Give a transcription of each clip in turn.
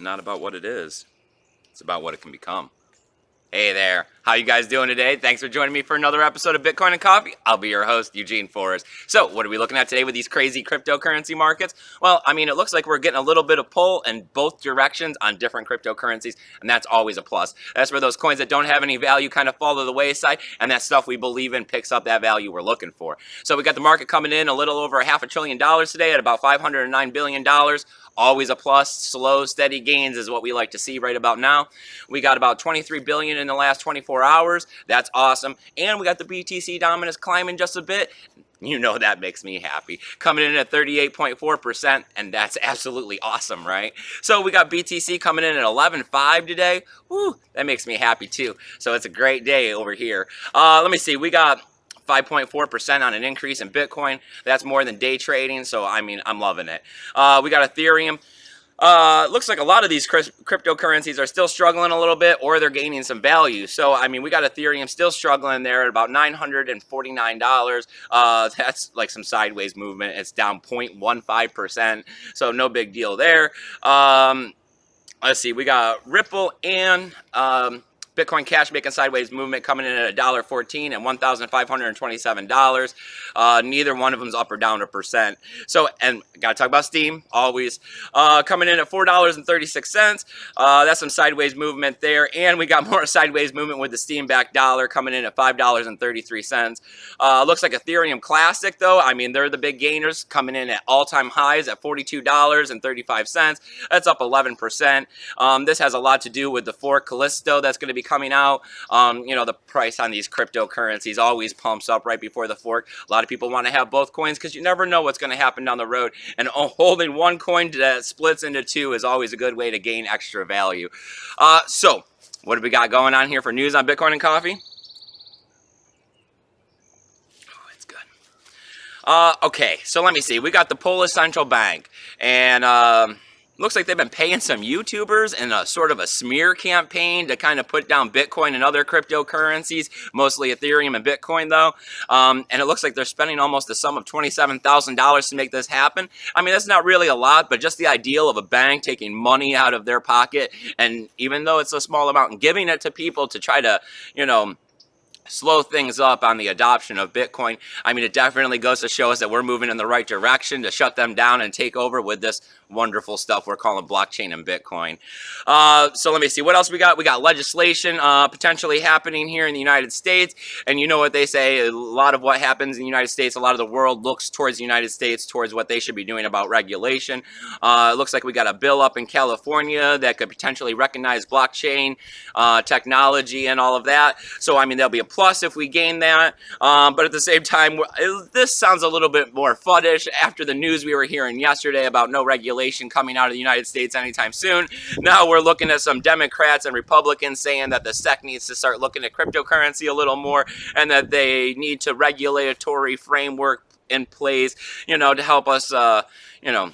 not about what it is. It's about what it can become. Hey there, how you guys doing today? Thanks for joining me for another episode of Bitcoin and Coffee. I'll be your host, Eugene Forrest. So, what are we looking at today with these crazy cryptocurrency markets? Well, I mean, it looks like we're getting a little bit of pull in both directions on different cryptocurrencies, and that's always a plus. That's where those coins that don't have any value kind of fall to the wayside, and that stuff we believe in picks up that value we're looking for. So, we got the market coming in a little over $500 billion today at about $509 billion. Always a plus. Slow, steady gains is what we like to see right about now. We got about 23 billion in the last 24 hours. That's awesome. And we got the BTC dominance climbing just a bit. You know that makes me happy. Coming in at 38.4%, and that's absolutely awesome, right? So we got BTC coming in at 11.5 today. Woo, that makes me happy too. So it's a great day over here. Let me see. We got 5.4% on an increase in Bitcoin. That's more than day trading, so I mean, I'm loving it. We got Ethereum. Looks like a lot of these cryptocurrencies are still struggling a little bit, or they're gaining some value. So, I mean, we got Ethereum still struggling there at about $949. That's like some sideways movement. It's down 0.15%, so no big deal there. Let's see, we got Ripple and Bitcoin Cash making sideways movement, coming in at $1.14 and $1,527. Neither one of them's up or down a percent. So, and gotta talk about Steam, always. Coming in at $4.36. That's some sideways movement there. And we got more sideways movement with the Steam-backed dollar coming in at $5.33. Looks like Ethereum Classic, though. I mean, they're the big gainers, coming in at all-time highs at $42.35. That's up 11%. This has a lot to do with the fork Callisto that's going to be coming out. You know, the price on these cryptocurrencies always pumps up right before the fork. A lot of people want to have both coins because you never know what's going to happen down the road. And holding one coin that splits into two is always a good way to gain extra value. So, what do we got going on here for news on Bitcoin and Coffee? Oh, it's good. Okay, so let me see. We got the Polish Central Bank, and looks like they've been paying some YouTubers in a sort of a smear campaign to kind of put down Bitcoin and other cryptocurrencies, mostly Ethereum and Bitcoin, though. And it looks like they're spending almost the sum of $27,000 to make this happen. I mean, that's not really a lot, but just the ideal of a bank taking money out of their pocket, and even though it's a small amount, and giving it to people to try to, you know, slow things up on the adoption of Bitcoin. I mean, it definitely goes to show us that we're moving in the right direction to shut them down and take over with this wonderful stuff we're calling blockchain and Bitcoin. So let me see what else we got. We got legislation potentially happening here in the United States, and you know what they say, a lot of what happens in the United States, a lot of the world looks towards the United States, towards what they should be doing about regulation. It looks like we got a bill up in California that could potentially recognize blockchain technology and all of that. So I mean, there'll be a plus if we gain that, but at the same time, this sounds a little bit more fuddish after the news we were hearing yesterday about no regulation coming out of the United States anytime soon. Now we're looking at some Democrats and Republicans saying that the SEC needs to start looking at cryptocurrency a little more, and that they need to regulatory framework in place, you know, to help us, you know,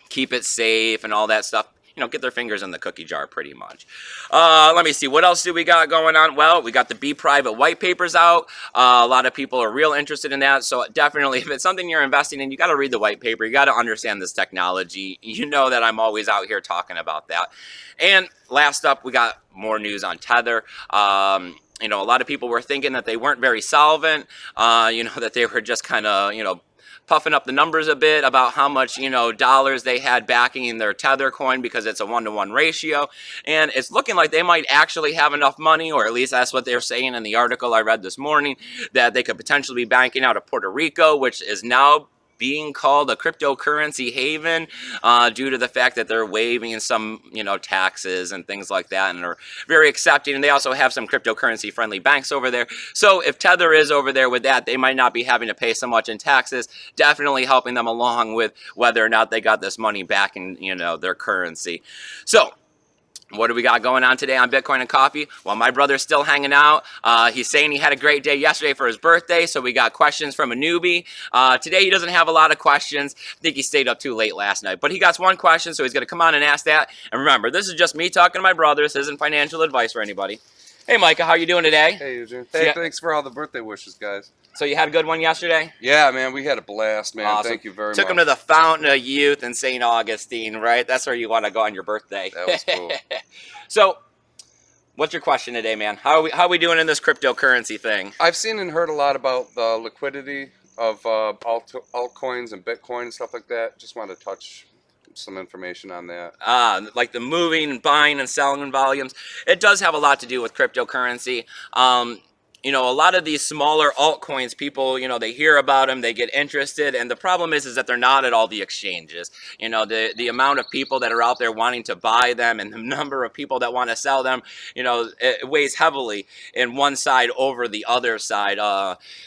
keep it safe and all that stuff. You know, get their fingers in the cookie jar pretty much. Let me see, what else do we got going on? Well, we got the Be Private white papers out. A lot of people are real interested in that, so definitely, if it's something you're investing in, you got to read the white paper. You got to understand this technology. You know that I'm always out here talking about that. And last up, we got more news on Tether. You know, a lot of people were thinking that they weren't very solvent, you know, that they were just kind of, you know, puffing up the numbers a bit about how much, you know, dollars they had backing in their Tether coin because it's a 1-to-1 ratio. And it's looking like they might actually have enough money, or at least that's what they're saying in the article I read this morning, that they could potentially be banking out of Puerto Rico, which is now being called a cryptocurrency haven due to the fact that they're waiving some, you know, taxes and things like that, and are very accepting. And they also have some cryptocurrency friendly banks over there. So if Tether is over there with that, they might not be having to pay so much in taxes, definitely helping them along with whether or not they got this money back in, you know, their currency. So what do we got going on today on Bitcoin and Coffee? Well, my brother's still hanging out. He's saying he had a great day yesterday for his birthday, so we got questions from a newbie. Today he doesn't have a lot of questions. I think he stayed up too late last night, but he got one question, so he's going to come on and ask that. And remember, this is just me talking to my brother. This isn't financial advice for anybody. Hey, Micah, how you doing today? Hey, Eugene. Yeah. Thanks for all the birthday wishes, guys. So you had a good one yesterday? Yeah, man, we had a blast, man. Awesome. Thank you very Took much. him to the Fountain of Youth in St. Augustine, right? That's where you want to go on your birthday. That was cool. So, what's your question today, man? How are we doing in this cryptocurrency thing? I've seen and heard a lot about the liquidity of altcoins and Bitcoin and stuff like that. Just want to touch some information on that. Like the moving, buying, and selling volumes. It does have a lot to do with cryptocurrency. You know, a lot of these smaller altcoins, people, you know, they hear about them, they get interested, and the problem is that they're not at all the exchanges. You know, the amount of people that are out there wanting to buy them and the number of people that want to sell them, you know, it weighs heavily in one side over the other side.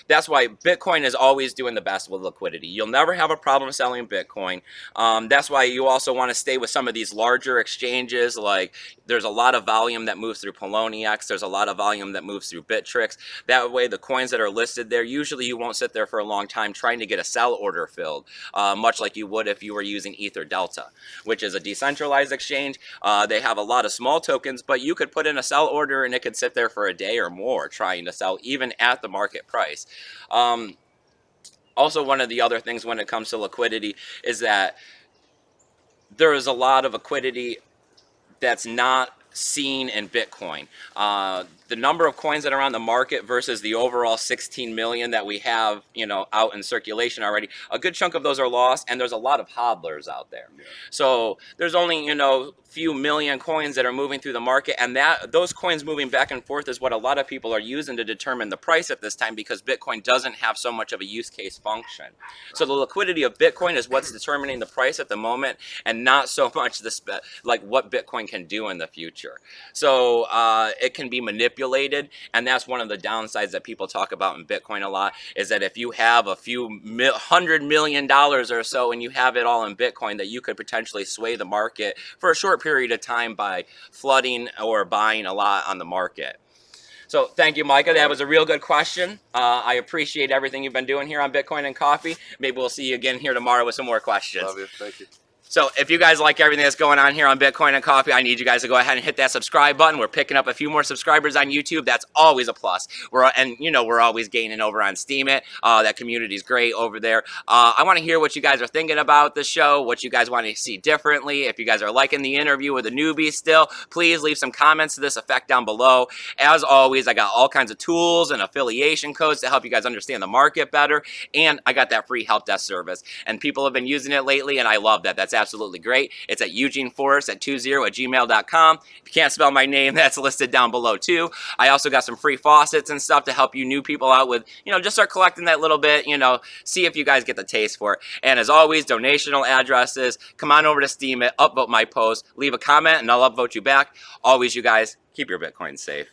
That's why Bitcoin is always doing the best with liquidity. You'll never have a problem selling Bitcoin. That's why you also want to stay with some of these larger exchanges. Like there's a lot of volume that moves through Poloniex. There's a lot of volume that moves through Bittrex. That way, the coins that are listed there, usually you won't sit there for a long time trying to get a sell order filled, much like you would if you were using Ether Delta, which is a decentralized exchange. They have a lot of small tokens, but you could put in a sell order and it could sit there for a day or more trying to sell, even at the market price. Also, one of the other things when it comes to liquidity is that there is a lot of liquidity that's not seen in Bitcoin. The number of coins that are on the market versus the overall 16 million that we have, you know, out in circulation already, a good chunk of those are lost, and there's a lot of hodlers out there. Yeah. So there's only, you know, few million coins that are moving through the market, and that those coins moving back and forth is what a lot of people are using to determine the price at this time, because Bitcoin doesn't have so much of a use case function. So the liquidity of Bitcoin is what's determining the price at the moment, and not so much like what Bitcoin can do in the future. So it can be manipulated, and that's one of the downsides that people talk about in Bitcoin a lot, is that if you have a few $100 million or so and you have it all in Bitcoin, that you could potentially sway the market for a short period of time by flooding or buying a lot on the market. So thank you, Micah. That was a real good question. I appreciate everything you've been doing here on Bitcoin and Coffee. Maybe we'll see you again here tomorrow with some more questions. Love you. Thank you. So if you guys like everything that's going on here on Bitcoin and Coffee, I need you guys to go ahead and hit that subscribe button. We're picking up a few more subscribers on YouTube. That's always a plus. And you know, we're always gaining over on Steemit. That community's great over there. I want to hear what you guys are thinking about the show, what you guys want to see differently. If you guys are liking the interview with the newbies still, please leave some comments to this effect down below. As always, I got all kinds of tools and affiliation codes to help you guys understand the market better. And I got that free help desk service. And people have been using it lately, and I love that. That's absolutely great. It's at eugeneforrest20@gmail.com. If you can't spell my name, that's listed down below too. I also got some free faucets and stuff to help you new people out with, you know, just start collecting that little bit, you know, see if you guys get the taste for it. And as always, donational addresses. Come on over to Steemit, upvote my post, leave a comment, and I'll upvote you back. Always, you guys, keep your Bitcoin safe.